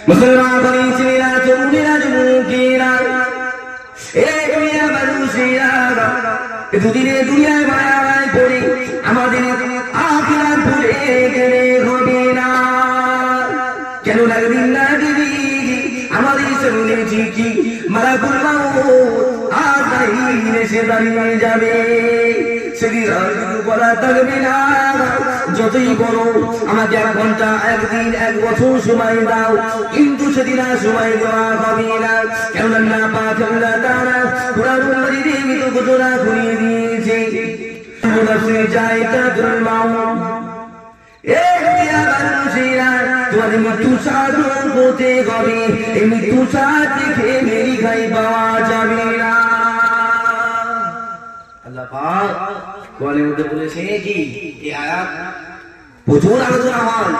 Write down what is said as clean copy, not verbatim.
मुसलमान बनी चेरा चुमुनेरा चुमुकेरा एक दुनिया बलुसेरा दुनिया दुनिया माया माय पड़े আমাদের আখিরাত ভুলে গেলে হবে না কেন লাগবে না দিদি আমাদের সামনে ঠিকই মালাকুল মাউত আজ এসে দাঁড়িয়ে যাবে সেদিন আর কিছু বলা থাকবে না যতই বলো আমাকে 1 ঘন্টা 1 দিন 1 বছর সময় দাও কিন্তু সেদিন আর সময় দেওয়া হবে না কেন না পাক আল্লাহ তাআলা কুরআন মাজিদে মৃত্যু ঘটনা ঘুরিয়ে দিয়েছে নফসে জায়গা দুলমাও এক দিয়া বালুসিরা তোমাদের মৃত্যু সাধন হতে হবে এই মৃত্যু সাথ থেকে মেরি খাই পাওয়া যাবে না আল্লাহ পাক কোরআনের মধ্যে বলেছে কি এই আয়াত প্রচুর আলোচনা হয়